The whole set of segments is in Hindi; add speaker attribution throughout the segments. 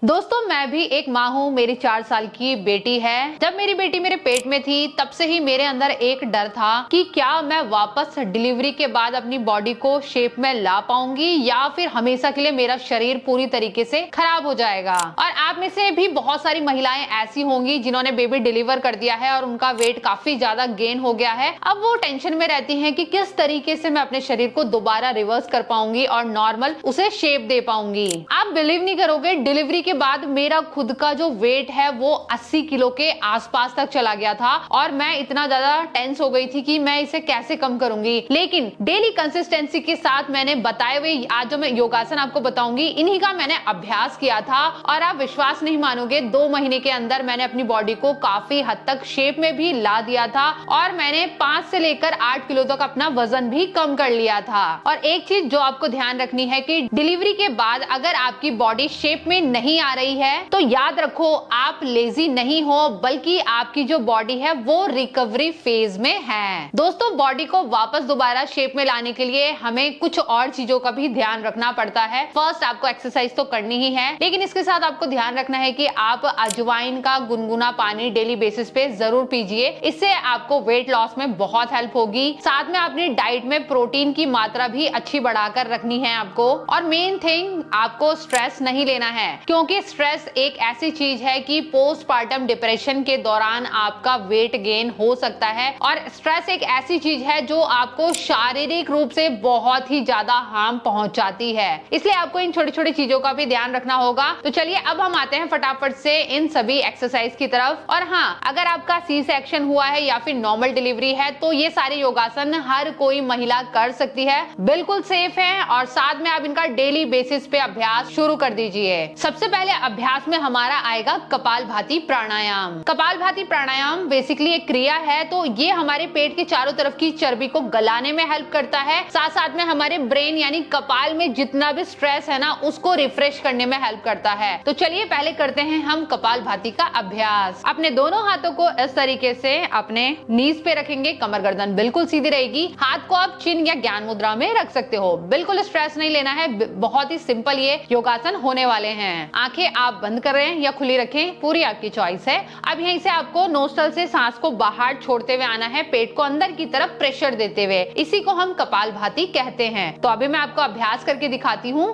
Speaker 1: दोस्तों मैं भी एक माँ हूँ, मेरी 4 साल की बेटी है। जब मेरी बेटी मेरे पेट में थी तब से ही मेरे अंदर एक डर था कि क्या मैं वापस डिलीवरी के बाद अपनी बॉडी को शेप में ला पाऊंगी या फिर हमेशा के लिए मेरा शरीर पूरी तरीके से खराब हो जाएगा। और आप में से भी बहुत सारी महिलाएं ऐसी होंगी जिन्होंने बेबी डिलीवर कर दिया है और उनका वेट काफी ज्यादा गेन हो गया है। अब वो टेंशन में रहती हैं कि किस तरीके से मैं अपने शरीर को दोबारा रिवर्स कर पाऊंगी और नॉर्मल उसे शेप दे पाऊंगी। आप बिलीव नहीं करोगे, डिलीवरी के बाद मेरा खुद का जो वेट है वो 80 किलो के आसपास तक चला गया था और मैं इतना ज्यादा टेंस हो गई थी कि मैं इसे कैसे कम करूंगी। लेकिन डेली कंसिस्टेंसी के साथ मैंने बताए हुए आज जो मैं योगासन आपको बताऊंगी इन्हीं का मैंने अभ्यास किया था और आप विश्वास नहीं मानोगे, 2 महीने के अंदर मैंने अपनी बॉडी को काफी हद तक शेप में भी ला दिया था और मैंने 5 से लेकर 8 किलो तक अपना वजन भी कम कर लिया था। और एक चीज जो आपको ध्यान रखनी है कि डिलीवरी के बाद अगर आपकी बॉडी शेप में नहीं आ रही है तो याद रखो आप लेजी नहीं हो, बल्कि आपकी जो बॉडी है वो रिकवरी फेज में है। दोस्तों बॉडी को वापस दोबारा शेप में लाने के लिए हमें कुछ और चीजों का भी ध्यान रखना पड़ता है। फर्स्ट आपको एक्सरसाइज तो करनी ही है, लेकिन इसके साथ आपको ध्यान रखना है कि आप अजवाइन का गुनगुना पानी डेली बेसिस पे जरूर पीजिए। इससे आपको वेट लॉस में बहुत हेल्प होगी। साथ में अपनी डाइट में प्रोटीन की मात्रा भी अच्छी बढ़ाकर रखनी है आपको। और मेन थिंग, आपको स्ट्रेस नहीं लेना है, क्योंकि स्ट्रेस एक ऐसी चीज है कि पोस्टपार्टम डिप्रेशन के दौरान आपका वेट गेन हो सकता है। और स्ट्रेस एक ऐसी चीज है जो आपको शारीरिक रूप से बहुत ही ज्यादा हार्म पहुंचाती है, इसलिए आपको इन छोटी छोटी चीजों का भी ध्यान रखना होगा। तो चलिए अब हम आते हैं फटाफट से इन सभी एक्सरसाइज की तरफ। और हाँ, अगर आपका सी सेक्शन हुआ है या फिर नॉर्मल डिलीवरी है तो ये सारे योगासन हर कोई महिला कर सकती है, बिल्कुल सेफ है और साथ में आप इनका डेली बेसिस पे अभ्यास शुरू कर दीजिए। सबसे पहले अभ्यास में हमारा आएगा कपालभाति प्राणायाम। कपालभाति प्राणायाम बेसिकली एक क्रिया है, तो ये हमारे पेट के चारों तरफ की चर्बी को गलाने में हेल्प करता है। साथ साथ में हमारे ब्रेन यानी कपाल में जितना भी स्ट्रेस है ना उसको रिफ्रेश करने में हेल्प करता है। तो चलिए पहले करते हैं हम कपालभाति का अभ्यास। अपने दोनों हाथों को इस तरीके से अपने नीज पे रखेंगे, कमर गर्दन बिल्कुल सीधी रहेगी। हाथ को आप चिन्ह या ज्ञान मुद्रा में रख सकते हो, बिल्कुल स्ट्रेस नहीं लेना है। बहुत ही सिंपल ये योगासन होने वाले हैं। आंखें आप बंद कर रहे हैं या खुली रखें, पूरी आपकी चॉइस है। अब यहीं से आपको नोस्ट्रल से सांस को बाहर छोड़ते हुए आना है, पेट को अंदर की तरफ प्रेशर देते हुए। इसी को हम कपालभाति कहते हैं। तो अभी मैं आपको अभ्यास करके दिखाती हूँ।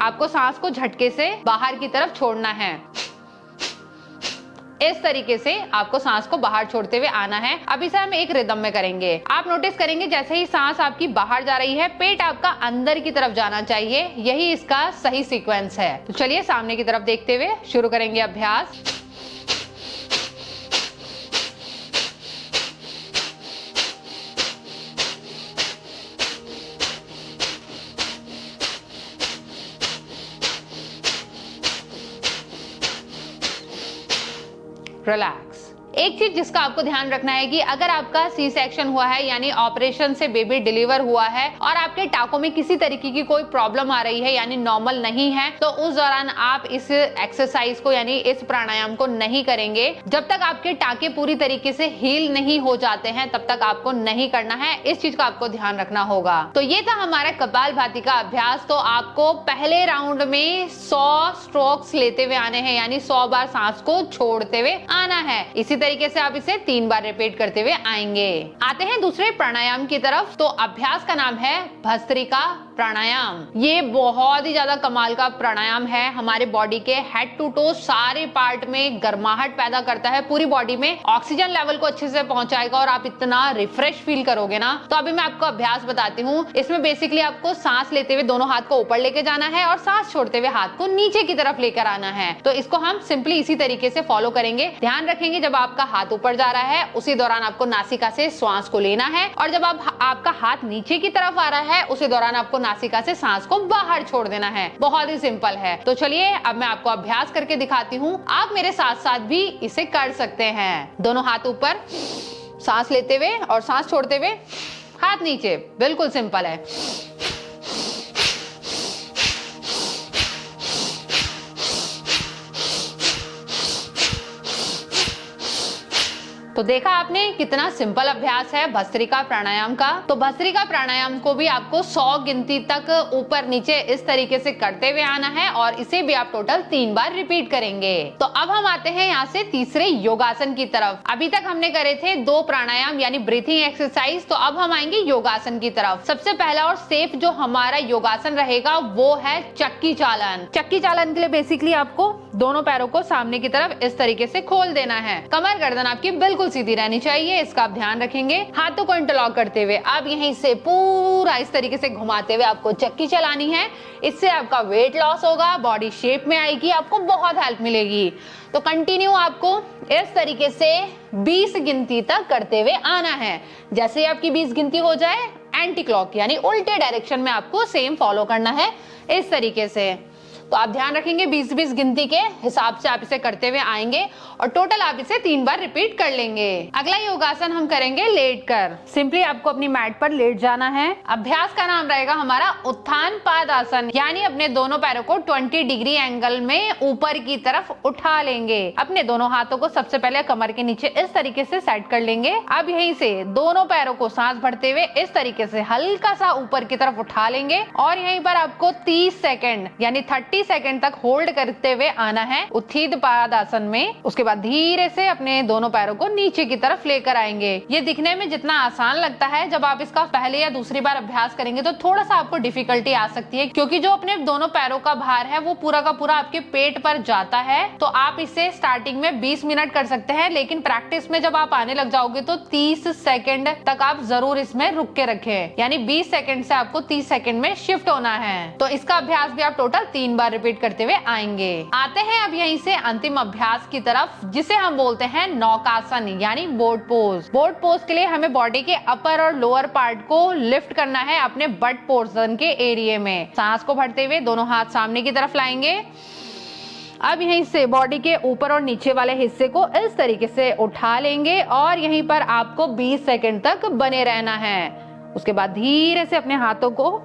Speaker 1: आपको सांस को झटके से बाहर की तरफ छोड़ना है, इस तरीके से आपको सांस को बाहर छोड़ते हुए आना है। अब इसे हम एक रिदम में करेंगे। आप नोटिस करेंगे जैसे ही सांस आपकी बाहर जा रही है पेट आपका अंदर की तरफ जाना चाहिए, यही इसका सही सीक्वेंस है। तो चलिए सामने की तरफ देखते हुए शुरू करेंगे अभ्यास। रिलैक्स। एक चीज जिसका आपको ध्यान रखना है कि अगर आपका सी सेक्शन हुआ है यानी ऑपरेशन से बेबी डिलीवर हुआ है और आपके टाकों में किसी तरीके की कोई प्रॉब्लम आ रही है यानी नॉर्मल नहीं है, तो उस दौरान आप इस एक्सरसाइज को यानी इस प्राणायाम को नहीं करेंगे। जब तक आपके टाके पूरी तरीके से हील नहीं हो जाते हैं तब तक आपको नहीं करना है। इस चीज का आपको ध्यान रखना होगा। तो ये था हमारा कपालभाति का अभ्यास। तो आपको पहले राउंड में 100 स्ट्रोक्स लेते हुए आने हैं, यानी 100 बार सांस को छोड़ते हुए आना है। इसी तरीके से आप इसे 3 बार रिपीट करते हुए आएंगे। आते हैं दूसरे प्राणायाम की तरफ। तो अभ्यास का नाम है भस्त्रिका प्राणायाम। ये बहुत ही ज्यादा कमाल का प्राणायाम है। हमारे बॉडी के हेड टू टो सारे पार्ट में गर्माहट पैदा करता है, पूरी बॉडी में ऑक्सीजन लेवल को अच्छे से पहुंचाएगा और आप इतना रिफ्रेश फील करोगे ना। तो अभी मैं आपको अभ्यास बताती हूँ। इसमें बेसिकली आपको सांस लेते हुए दोनों हाथ को ऊपर लेके जाना है और सांस छोड़ते हुए हाथ को नीचे की तरफ लेकर आना है। तो इसको हम सिंपली इसी तरीके से फॉलो करेंगे। ध्यान रखेंगे जब आपका हाथ ऊपर जा रहा है उसी दौरान आपको नासिका से श्वास को लेना है, और जब आपका हाथ नीचे की तरफ आ रहा है उसी दौरान आपको नासिका से सांस को बाहर छोड़ देना है। बहुत ही सिंपल है। तो चलिए अब मैं आपको अभ्यास करके दिखाती हूँ। आप मेरे साथ साथ भी इसे कर सकते हैं। दोनों हाथ ऊपर, सांस लेते हुए और सांस छोड़ते हुए हाथ नीचे, बिल्कुल सिंपल है। तो देखा आपने कितना सिंपल अभ्यास है भस्त्रिका प्राणायाम का। तो भस्त्रिका प्राणायाम को भी आपको 100 गिनती तक ऊपर नीचे इस तरीके से करते हुए आना है और इसे भी आप टोटल 3 बार रिपीट करेंगे। तो अब हम आते हैं यहाँ से तीसरे योगासन की तरफ। अभी तक हमने करे थे 2 प्राणायाम यानी ब्रीथिंग एक्सरसाइज, तो अब हम आएंगे योगासन की तरफ। सबसे पहला और सेफ जो हमारा योगासन रहेगा वो है चक्की चालन। चक्की चालन के लिए बेसिकली आपको दोनों पैरों को सामने की तरफ इस तरीके से खोल देना है। कमर गर्दन आपकी बिल्कुल सीधी रहनी चाहिए, इसका आप ध्यान रखेंगे। हाथों को इंटरलॉक करते हुए अब यहीं से पूरा इस तरीके से घुमाते हुए आपको चक्की चलानी है। इससे आपका वेट लॉस होगा, बॉडी शेप में आएगी, आपको बहुत हेल्प मिलेगी। तो कंटिन्यू आपको इस तरीके से 20 गिनती तक करते हुए आना है। जैसे ही आपकी 20 गिनती हो जाए एंटी क्लॉक यानी उल्टे डायरेक्शन में आपको सेम फॉलो करना है इस तरीके से। तो आप ध्यान रखेंगे 20-20 गिनती के हिसाब से आप इसे करते हुए आएंगे और टोटल आप इसे 3 बार रिपीट कर लेंगे। अगला योगासन हम करेंगे लेटकर। सिंपली आपको अपनी मैट पर लेट जाना है। अभ्यास का नाम रहेगा हमारा उत्थान पादासन, यानी अपने दोनों पैरों को 20 डिग्री एंगल में ऊपर की तरफ उठा लेंगे। अपने दोनों हाथों को सबसे पहले कमर के नीचे इस तरीके से सेट कर लेंगे। अब यहीं से दोनों पैरों को सांस भरते हुए इस तरीके से हल्का सा ऊपर की तरफ उठा लेंगे और यहीं पर आपको 30 सेकेंड यानी 30 सेकंड तक होल्ड करते हुए आना है उत्थित पादासन में। उसके बाद धीरे से अपने दोनों पैरों को नीचे की तरफ लेकर आएंगे। ये दिखने में जितना आसान लगता है, जब आप इसका पहले या दूसरी बार अभ्यास करेंगे तो थोड़ा सा आपको डिफिकल्टी आ सकती है, क्योंकि जो अपने दोनों पैरों का भार है वो पूरा का पूरा आपके पेट पर जाता है। तो आप इसे स्टार्टिंग में 20 मिनट कर सकते हैं, लेकिन प्रैक्टिस में जब आप आने लग जाओगे तो 30 सेकंड तक आप जरूर इसमें रुक के रखें, यानी 20 सेकंड से आपको 30 सेकंड में शिफ्ट होना है। तो इसका अभ्यास भी आप टोटल 3 बार रिपीट करते हुए आएंगे। आते हैं अब यहीं से अंतिम अभ्यास की तरफ, जिसे हम बोलते हैं नौकासन यानी बोट पोज। बोट पोज के लिए हमें बॉडी के अपर और लोअर पार्ट को लिफ्ट करना है अपने बट पोर्शन के एरिया में। सांस को भरते हुए दोनों हाथ सामने की तरफ लाएंगे। अब यहीं से बॉडी के ऊपर और नीचे वाले हिस्से को इस तरीके से उठा लेंगे और यहीं पर आपको 20 सेकंड तक बने रहना है। उसके बाद धीरे से अपने हाथों को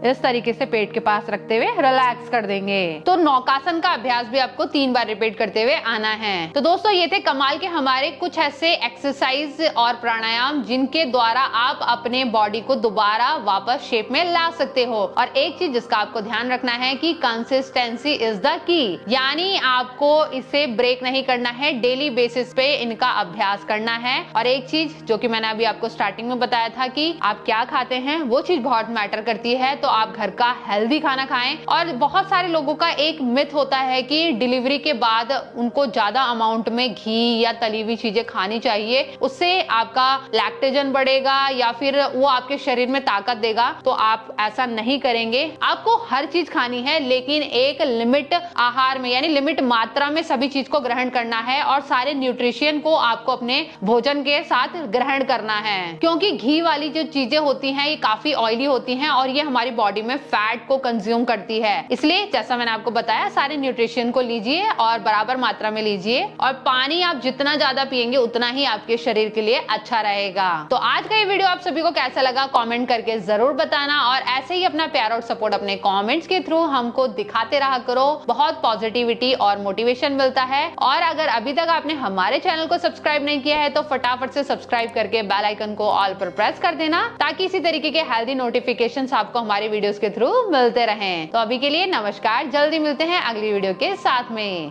Speaker 1: इस तरीके से पेट के पास रखते हुए रिलैक्स कर देंगे। तो नौकासन का अभ्यास भी आपको 3 बार रिपीट करते हुए आना है। तो दोस्तों ये थे कमाल के हमारे कुछ ऐसे एक्सरसाइज और प्राणायाम जिनके द्वारा आप अपने बॉडी को दोबारा वापस शेप में ला सकते हो। और एक चीज जिसका आपको ध्यान रखना है कि कंसिस्टेंसी इज द की, यानी आपको इसे ब्रेक नहीं करना है, डेली बेसिस पे इनका अभ्यास करना है। और एक चीज जो कि मैंने अभी आपको स्टार्टिंग में बताया था कि आप क्या खाते हैं वो चीज बहुत मैटर करती है। तो आप घर का हेल्दी खाना खाएं। और बहुत सारे लोगों का एक मिथ होता है कि डिलीवरी के बाद उनको ज्यादा अमाउंट में घी या तली हुई चीजें खानी चाहिए, उससे आपका लैक्टेजन बढ़ेगा या फिर वो आपके शरीर में ताकत देगा। तो आप ऐसा नहीं करेंगे। आपको हर चीज खानी है, लेकिन एक लिमिट आहार में यानी लिमिट मात्रा में सभी चीज को ग्रहण करना है और सारे न्यूट्रिशन को आपको अपने भोजन के साथ ग्रहण करना है। क्योंकि घी वाली जो चीजें होती हैं ये काफी ऑयली होती हैं और ये हमारी बॉडी में फैट को कंज्यूम करती है। इसलिए जैसा मैंने आपको बताया सारे न्यूट्रिशन को लीजिए और बराबर मात्रा में लीजिए। और पानी आप जितना ज्यादा पिएंगे उतना ही आपके शरीर के लिए अच्छा रहेगा। तो आज का ये वीडियो आप सभी को कैसा लगा कमेंट करके जरूर बताना। और ऐसे ही अपना प्यार और सपोर्ट अपने कमेंट्स के थ्रू हमको दिखाते रहा करो। बहुत पॉजिटिविटी और मोटिवेशन मिलता है। और अगर अभी तक आपने हमारे चैनल को सब्सक्राइब नहीं किया है तो फटाफट से सब्सक्राइब करके बेल आइकन को ऑल पर प्रेस कर देना, ताकि इसी तरीके के हेल्दी नोटिफिकेशंस आपको हमारी वीडियोस के थ्रू मिलते रहें। तो अभी के लिए नमस्कार, जल्दी मिलते हैं अगली वीडियो के साथ में।